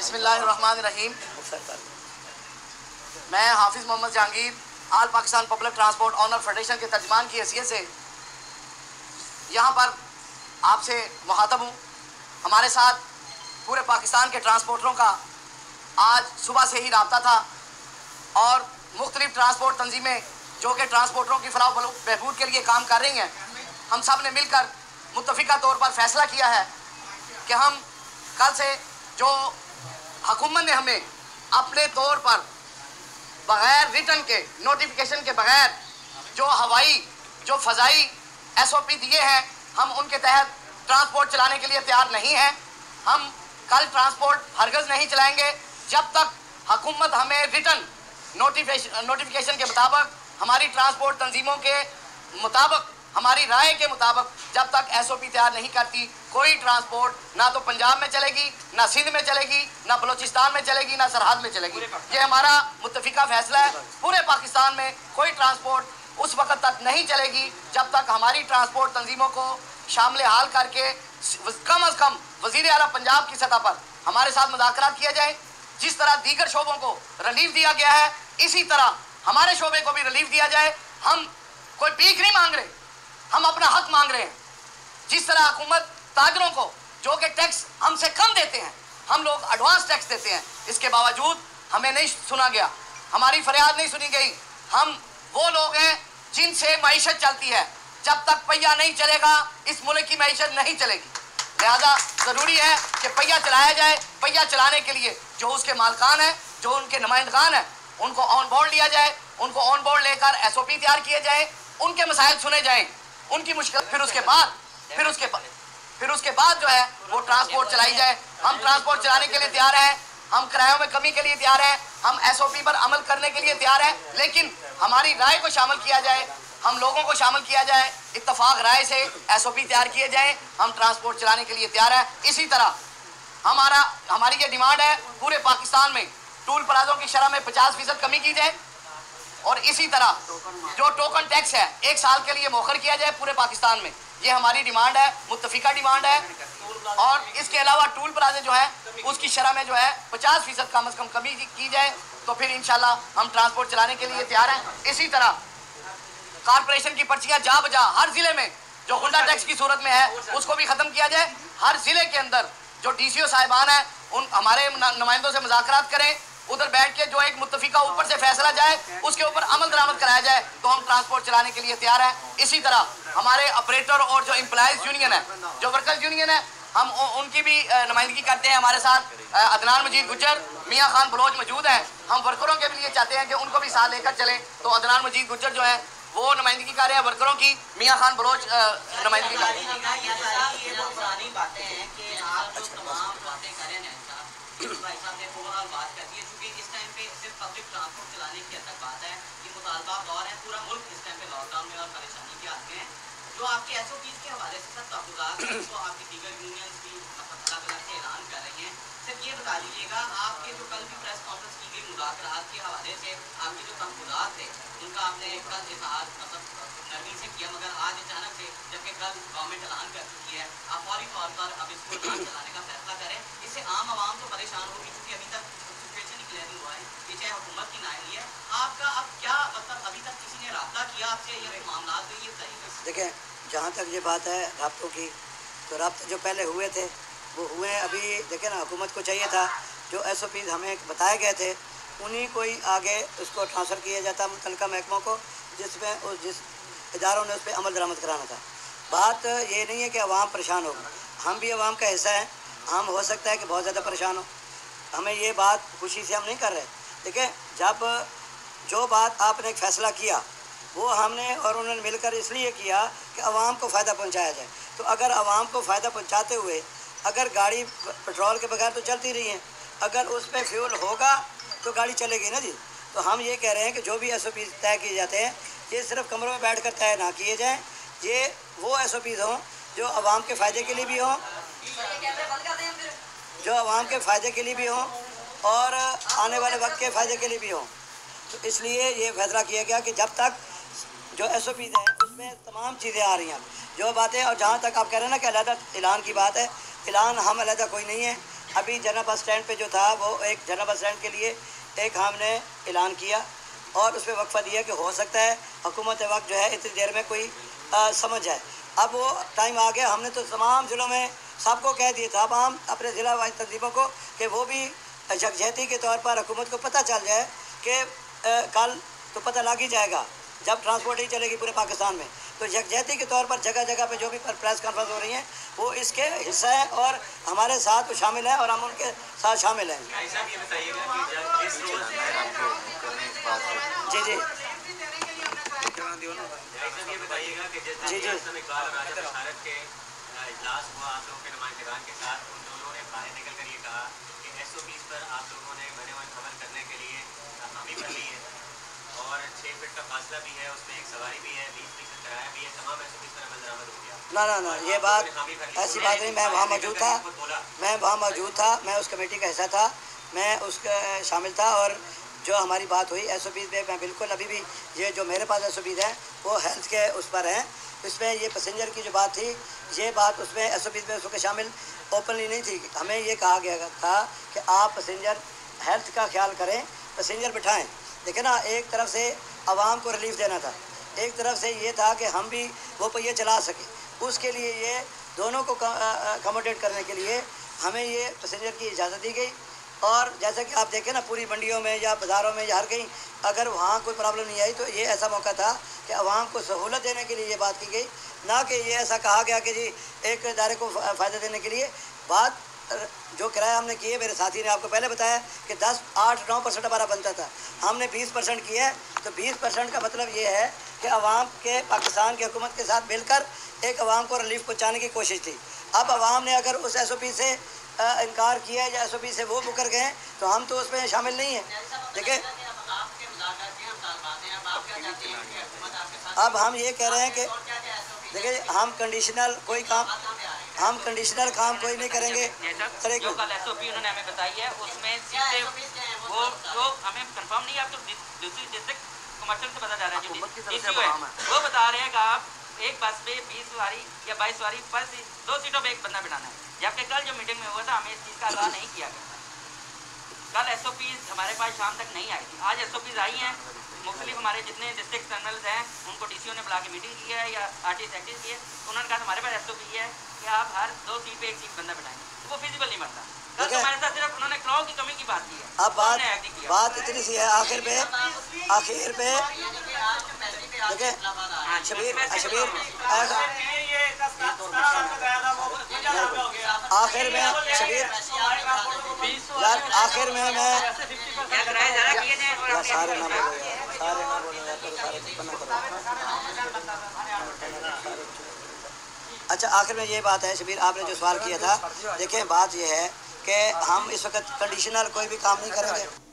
बिस्मिल्लाहिर्रहमानिर्रहीम। मैं Hafiz Mohammad Jahangir all Pakistan public transport owner federation के तर्जमान की हैसियत से यहाँ पर आपसे मुखातब हूँ। हमारे साथ पूरे पाकिस्तान के ट्रांसपोर्टरों का आज सुबह से ही रब्ता था और मुख्तलिफ ट्रांसपोर्ट तंजीमें जो कि ट्रांसपोर्टरों की फलाह बहबूद के लिए काम कर रही हैं, हम सब ने मिलकर मुत्तफ़िका तौर पर फैसला किया है कि हम कल से जो हुकूमत ने हमें अपने तौर पर बग़ैर रिटर्न के नोटिफिकेशन के बग़ैर जो हवाई जो फ़ज़ाई SOP दिए हैं, हम उनके तहत ट्रांसपोर्ट चलाने के लिए तैयार नहीं हैं। हम कल ट्रांसपोर्ट हरगज़ नहीं चलाएंगे जब तक हुकूमत हमें रिटर्न नोटिफिकेशन के मुताबिक, हमारी ट्रांसपोर्ट तंजीमों के मुताबिक, हमारी राय के मुताबिक जब तक SOP तैयार नहीं करती, कोई ट्रांसपोर्ट ना तो पंजाब में चलेगी, ना सिंध में चलेगी, ना बलूचिस्तान में चलेगी, ना सरहद में चलेगी। ये हमारा मुत्तफ़िका फैसला है। पूरे पाकिस्तान में कोई ट्रांसपोर्ट उस वक्त तक नहीं चलेगी जब तक हमारी ट्रांसपोर्ट तंजीमों को शामिल हाल करके कम अज़ कम वज़ीर आला पंजाब की सतह पर हमारे साथ मुज़ाकरात किया जाए। जिस तरह दीगर शोबों को रिलीफ दिया गया है, इसी तरह हमारे शोबे को भी रिलीफ दिया जाए। हम कोई भीख नहीं मांग रहे, हम अपना हक मांग रहे हैं। जिस तरह हुकूमत ताजरों को जो कि टैक्स हमसे कम देते हैं, हम लोग एडवांस टैक्स देते हैं, इसके बावजूद हमें नहीं सुना गया, हमारी फरियाद नहीं सुनी गई। हम वो लोग हैं जिनसे मईशत चलती है। जब तक पहिया नहीं चलेगा इस मुल्क की मईशत नहीं चलेगी। लिहाजा ज़रूरी है कि पहिया चलाया जाए। पहिया चलाने के लिए जो उसके मालकान हैं, जो उनके नुमाइंदगान हैं, उनको ऑन बोर्ड लिया जाए, उनको ऑन बोर्ड लेकर SOP तैयार किए जाए, उनके मसाइल सुने जाएँ, उनकी मुश्किल, फिर उसके बाद जो है वो ट्रांसपोर्ट चलाई जाए। हम ट्रांसपोर्ट चलाने के लिए तैयार हैं, हम किरायों में कमी के लिए तैयार हैं, हम SOP पर अमल करने के लिए तैयार हैं, लेकिन हमारी राय को शामिल किया जाए, हम लोगों को शामिल किया जाए, इत्तफाक राय से SOP तैयार किए जाए। हम ट्रांसपोर्ट चलाने के लिए तैयार हैं। इसी तरह हमारी ये डिमांड है, पूरे पाकिस्तान में टूल प्लाजों की शरह में 50% कमी की जाए और इसी तरह जो टोकन टैक्स है 1 साल के लिए मौखर किया जाए पूरे पाकिस्तान में। ये हमारी डिमांड है, मुत्तफ़िका डिमांड है। और इसके अलावा टूल प्लाजे जो है उसकी शरह में जो है 50% कम अज़ कम कमी की जाए, तो फिर इंशाल्लाह हम ट्रांसपोर्ट चलाने के लिए तैयार हैं। इसी तरह कारपोरेशन की पर्चियाँ जा बजा हर ज़िले में जो गुंडा टैक्स की सूरत में है उसको भी ख़त्म किया जाए। हर ज़िले के अंदर जो DCO साहिबान हैं उन हमारे नुमाइंदों से मुज़ाकरात करें, उधर बैठ के जो एक मुत्तफ़िका ऊपर से फैसला जाए, उसके ऊपर अमल दरामद कराया जाए, तो हम ट्रांसपोर्ट चलाने के लिए तैयार हैं। इसी तरह हमारे ऑपरेटर और जो एम्प्लॉयज़ यूनियन है, जो वर्कर्स यूनियन है, हम उनकी भी नुमाइंदगी करते हैं। हमारे साथ अदनान मजीद गुज्जर, मियाँ खान बलोच मौजूद हैं। हम वर्करों के लिए चाहते हैं कि उनको भी साथ लेकर चलें, तो अदनान मजीद गुज्जर जो है वो नुमाइंदगी कर रहे हैं वर्करों की, मियाँ खान बलोच नुमाइंदगी कर रहे हैं। भाई साहब ने ओवरऑल बात कर दी है, क्योंकि इस टाइम पे सिर्फ पब्लिक ट्रांसपोर्ट चलाने की हद तक बात है कि मुतालबा दौर है, पूरा मुल्क इस टाइम पे लॉकडाउन में और परेशानी के हाथ में है। जो आपके SOPs के हवाले से सब तहफ़्फ़ुज़ात हैं, उसको आपकी दीगर यूनियंस भी अलग अलग से ऐलान कर रही हैं। सिर्फ ये बता दीजिएगा, आपके जो कल भी प्रेस कॉन्फ्रेंस की गई मुज़ाकरात के हवाले से आपके जो तहफ़्फ़ुज़ात थे उनका आपने कल इज़हार नरमी से किया, मगर आज अचानक से जबकि कल गवर्नमेंट ऐलान कर चुकी है, आप फौरी तौर पर अब इसको चलाने का फैसला करें। इससे आम आवाम तो परेशान होगी, क्योंकि अभी तक सिचुएशन ही क्लियर नहीं हुआ है, ये चाहे हुकूमत की नाअहली है। आपका अब क्या मतलब, अभी तक किसी ने रब्ता किया आपसे ये मामला, तो ये बताइए। देखें, जहाँ तक ये बात है रब्तों की, तो रब्ते जो पहले हुए थे वो हुए। अभी देखें ना, हुकूमत को चाहिए था जो SOPs हमें बताए गए थे उन्हीं को ही आगे उसको ट्रांसफ़र किया जाता मुतल्लिका महकमों को, जिसमें जिस इदारों ने उस पर अमल दरामद कराना था। बात ये नहीं है कि अवाम परेशान होगी, हम भी अवाम का हिस्सा हैं। हम हो सकता है कि बहुत ज़्यादा परेशान हो, हमें ये बात खुशी से हम नहीं कर रहे। देखिए, जब जो बात आपने एक फ़ैसला किया वो हमने और उन्होंने मिलकर इसलिए किया कि अवाम को फ़ायदा पहुंचाया जाए। तो अगर अवाम को फ़ायदा पहुंचाते हुए अगर गाड़ी पेट्रोल के बगैर तो चलती रही है, अगर उस पर फ्यूल होगा तो गाड़ी चलेगी ना जी। तो हम ये कह रहे हैं कि जो भी SOPs तय किए जाते हैं ये सिर्फ कमरों में बैठ कर तय ना किए जाएँ। ये वो SOPs हों जो अवाम के फ़ायदे के लिए भी हों, जो अवाम के फ़ायदे के लिए भी हों और आने वाले वक्त के फ़ायदे के लिए भी हों। तो इसलिए ये फैसला किया गया कि जब तक जो SOPs हैं उसमें तमाम चीज़ें आ रही हैं, जो बातें। और जहाँ तक आप कह रहे हैं ना कि अलहदा ऐलान की बात है, ऐलान हम अलहदा कोई नहीं है। अभी जनरल बस स्टैंड पे जो था वो एक जनरल बस स्टैंड के लिए एक हमने ऐलान किया और उस पर वक्फा दिया कि हो सकता है हुकूमत वक्त जो है इतनी देर में कोई समझ जाए। अब वो टाइम आ गया, हमने तो तमाम ज़िलों में सबको कह दिया था, अब हम अपने ज़िला वाइज तंजीमों को कि वो भी यकजहती के तौर पर हुकूमत को पता चल जाए कि कल तो पता लग ही जाएगा जब ट्रांसपोर्ट ही चलेगी पूरे पाकिस्तान में, तो यकजहती के तौर पर जगह जगह पे जो भी प्रेस कॉन्फ्रेंस हो रही हैं वो इसके हिस्सा हैं और हमारे साथ वो शामिल हैं और हम उनके साथ शामिल हैं। जी जी जी जी इजलास हुआ आप लोगों के नुमाइंदगान के साथ, उन दोनों ने बाहर निकल कर ये कहा कि SOPs पर आप लोगों ने बने हुए खबर करने के लिए हामी भर ली है और 6 फीट का फासला भी है, उसमें एक सवारी भी है, 20% किराया भी है, तमाम SOPs पर अमल दरामद हो गया। ना ये बात ऐसी बात नहीं, मैं वहाँ मौजूद था, मैं उस कमेटी का हिस्सा था, मैं उसका शामिल था और जो हमारी बात हुई SOPs पे मैं बिल्कुल अभी भी ये जो मेरे पास SOPs हैं वो हेल्थ के उस पर हैं। इसमें ये पैसेंजर की जो बात थी ये बात उसमें SOPs में उसके शामिल ओपनली नहीं थी। हमें ये कहा गया था कि आप पैसेंजर हेल्थ का ख्याल करें, पैसेंजर बिठाएं। देखें ना, एक तरफ से आवाम को रिलीफ देना था, एक तरफ से ये था कि हम भी वो पहिए चला सकें, उसके लिए ये दोनों को अकोमोडेट करने के लिए हमें ये पैसेंजर की इजाज़त दी गई। और जैसा कि आप देखें ना, पूरी मंडियों में या बाज़ारों में या हर कहीं अगर वहाँ कोई प्रॉब्लम नहीं आई तो ये ऐसा मौका था कि आवाम को सहूलत देने के लिए ये बात की गई, ना कि ये ऐसा कहा गया कि जी एक इदारे को फ़ायदा देने के लिए। बात जो किराया हमने किए, मेरे साथी ने आपको पहले बताया कि 10, 8, 9% हमारा बनता था, हमने 20% किया है। तो 20% का मतलब ये है कि अवाम के पाकिस्तान की हुकूमत के साथ मिलकर एक अवाम को रिलीफ पहुँचाने की कोशिश थी। अब अवाम ने अगर उस SOP से इनकार किया या SOP से वो मुकर गए तो हम तो उसमें शामिल नहीं हैं। देखिए अब हम ये कह रहे हैं कि देखिए हम कंडीशनल काम कोई नहीं करेंगे। जो कल SOP उन्होंने हमें बताई है उसमें सीधे वो जो हमें कंफर्म नहीं है, आप तो दूसरी डिस्ट्रिक्ट कमर्शियल से पता जा रहा है, जो DCO है वो बता रहे हैं कि आप एक बस पे 20 सवारी या 22 सवारी पर 2 सीटों पे एक बंदा बिठाना है, जबकि कल जो मीटिंग में हुआ था हमें इस चीज़ का आगाह नहीं किया गया था। कल SOPs हमारे पास शाम तक नहीं आई थी, आज SOPs आई हैं। मुख्तलिफ हमारे जितने डिस्ट्रिक्ट टर्मिनल्स हैं उनको DCO ने बुला के मीटिंग की है या RTC एक्टिव की है, उन्होंने कहा हमारे पास SOP है कि आप हर 2 सीट पे एक सीट बंदा बिठाएंगे, तो वो फिजिबल नहीं बनता। कल तो हमारे साथ सिर्फ उन्होंने क्राउ की कमी की बात की है। अब बात इतनी सी है, आखिर पे देखिए शबीर आखिर में मैं सारे ना बोलो, अच्छा आखिर में ये बात है शबीर, आपने जो सवाल किया था, देखें बात ये है कि हम इस वक्त कंडीशनल कोई भी काम नहीं करेंगे।